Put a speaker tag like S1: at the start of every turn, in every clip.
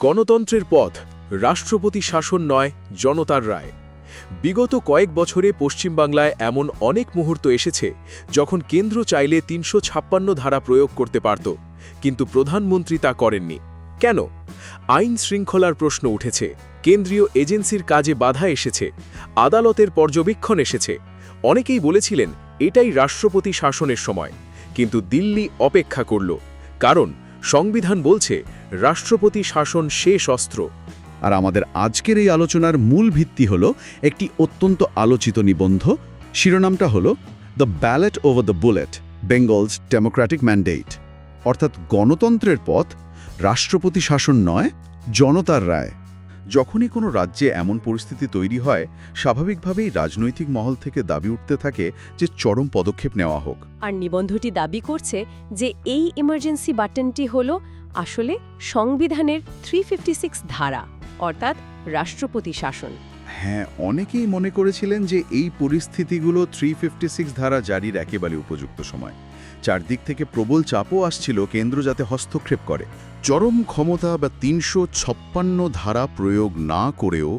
S1: গণতন্ত্রের পথ, রাষ্ট্রপতি শাসন নয়, জনতার রায়। বিগত কয়েক বছরে পশ্চিমবাংলায় এমন অনেক মুহূর্ত এসেছে যখন কেন্দ্র চাইলে ৩৫৬ ধারা প্রয়োগ করতে পারত, কিন্তু প্রধানমন্ত্রী তা করেননি। কেন? আইন শৃঙ্খলার প্রশ্ন উঠেছে, কেন্দ্রীয় এজেন্সির কাজে বাধা এসেছে, আদালতের পর্যবেক্ষণ এসেছে। অনেকেই বলেছিলেন এটাই রাষ্ট্রপতি শাসনের সময়, কিন্তু দিল্লি অপেক্ষা করল, কারণ সংবিধান বলছে রাষ্ট্রপতি শাসন শেষ অস্ত্র।
S2: আর আমাদের আজকের এই আলোচনার মূল ভিত্তি হল একটি অত্যন্ত আলোচিত নিবন্ধ। শিরোনামটা হল the ballot over the bullet, Bengal's Democratic mandate, অর্থাৎ গণতন্ত্রের পথ, রাষ্ট্রপতি শাসন নয়, জনতার রায়। যখনই কোনো রাজ্যে এমন পরিস্থিতি তৈরি হয়, স্বাভাবিকভাবেই রাজনৈতিক মহল থেকে দাবি উঠতে থাকে যে চরম পদক্ষেপ নেওয়া হোক।
S3: আর নিবন্ধটি দাবি করছে যে এই ইমার্জেন্সি বাটনটি হল আসলে সংবিধানের 356 ধারা, অর্থাৎ রাষ্ট্রপতি শাসন।
S2: হ্যাঁ, অনেকেই মনে করেছিলেন যে এই পরিস্থিতিগুলো 356 ধারা জারির একেবারে উপযুক্ত সময়। চারদিক থেকে প্রবল চাপও আসছিল কেন্দ্র যাতে হস্তক্ষেপ করে। চরম ক্ষমতা বা ৩৫৬ ধারা প্রয়োগ না করেও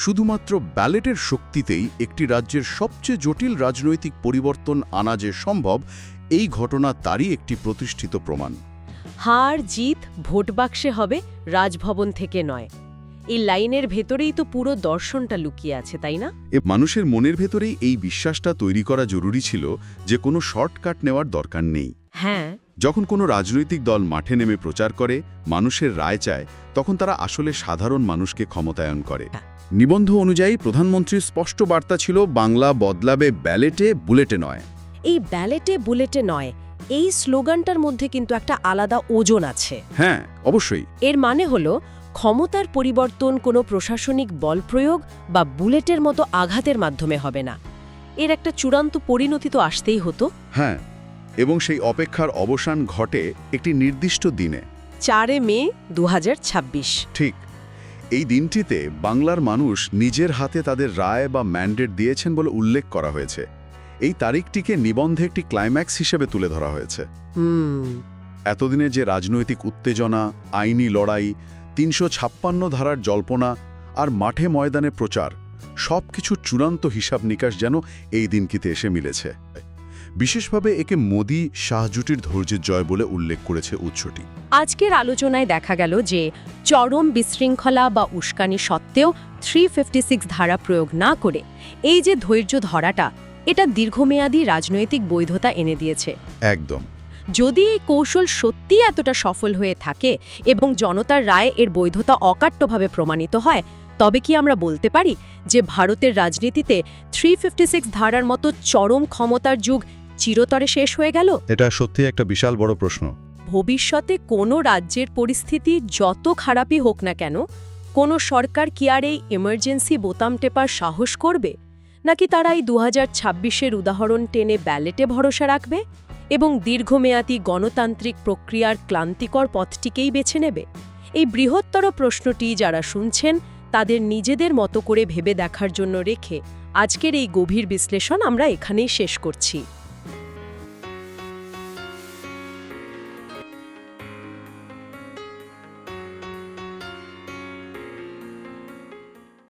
S2: শুধুমাত্র ব্যালেটের শক্তিতেই একটি রাজ্যের সবচেয়ে জটিল রাজনৈতিক পরিবর্তন আনা যে সম্ভব, এই ঘটনা তারই একটি প্রতিষ্ঠিত প্রমাণ।
S3: হার জিত ভোট বাক্সে হবে, রাজভবন থেকে নয়। এই লাইনের ভেতরেই তো পুরো দর্শনটা লুকিয়ে আছে, তাই না?
S2: মানুষের মনের ভেতরেই এই বিশ্বাসটা তৈরি করা জরুরি ছিল যে কোনো শর্টকাট নেওয়ার দরকার নেই।
S3: হ্যাঁ,
S2: যখন কোনো রাজনৈতিক দল মাঠে নেমে প্রচার করে, মানুষের রায় চায়, তখন তারা আসলে সাধারণ মানুষকে ক্ষমতায়ন করে। নিবন্ধ অনুযায়ী প্রধানমন্ত্রীর স্পষ্ট বার্তা ছিল বাংলা বদলাবে ব্যালেটে, বুলেটে নয়।
S3: এই ব্যালেটে বুলেটে নয়, এই স্লোগানটার মধ্যে কিন্তু একটা আলাদা ওজন আছে।
S2: হ্যাঁ, অবশ্যই।
S3: এর মানে হলো ক্ষমতার পরিবর্তন কোনো প্রশাসনিক বল প্রয়োগ বা বুলেটের মতো আঘাতের মাধ্যমে হবে না। এর একটা চূড়ান্ত পরিণতি তো আসতেই হতো।
S2: হ্যাঁ, এবং সেই অপেক্ষার অবসান ঘটে একটি নির্দিষ্ট দিনে,
S3: 4 মে 2026।
S2: ঠিক এই দিনটিতে বাংলার মানুষ নিজের হাতে তাদের রায় বা ম্যান্ডেট দিয়েছেন বলে উল্লেখ করা হয়েছে। এই তারিখটিকে নিবন্ধে একটি ক্লাইম্যাক্স হিসেবে তুলে ধরা হয়েছে। এতদিনে যে রাজনৈতিক উত্তেজনা, আইনি লড়াই, ৩৫৬ ধারার জল্পনা আর মাঠে ময়দানে প্রচার, সবকিছু চূড়ান্ত হিসাব নিকাশ যেন এই দিনটিতে এসে মিলেছে। বিশেষভাবে একে মোদি শাহ জুটির ধৈর্যের জয় বলে উল্লেখ করেছে উৎসটি।
S3: আজকের আলোচনায় দেখা গেল যে চরম বিশৃঙ্খলা বা উস্কানি সত্ত্বেও 356 ধারা প্রয়োগ না করে এই যে ধৈর্য ধরাটা, এটা দীর্ঘমেয়াদী রাজনৈতিক বৈধতা এনে দিয়েছে।
S2: একদম।
S3: যদি এই কৌশল সত্যি এতটা সফল হয়ে থাকে এবং জনতার রায় এর বৈধতা অকাট্যভাবে প্রমাণিত হয়, তবে কি আমরা বলতে পারি যে ভারতের রাজনীতিতে 356 ধারার মতো চরম ক্ষমতার যুগ চিরতরে শেষ হয়ে গেল?
S2: এটা সত্যি একটা বিশাল বড় প্রশ্ন।
S3: ভবিষ্যতে কোনো রাজ্যের পরিস্থিতি যত খারাপই হোক না কেন, কোনো সরকার কি আর এই এমার্জেন্সি বোতাম টেপার সাহস করবে, নাকি তারা এই 2026-এর উদাহরণ টেনে ব্যালেটে ভরসা রাখবে এবং দীর্ঘমেয়াদী গণতান্ত্রিক প্রক্রিয়ার ক্লান্তিকর পথটিকেই বেছে নেবে? এই বৃহত্তর প্রশ্নটি যারা শুনছেন তাদের নিজেদের মতো করে ভেবে দেখার জন্য রেখে আজকের এই গভীর বিশ্লেষণ আমরা এখানেই শেষ করছি।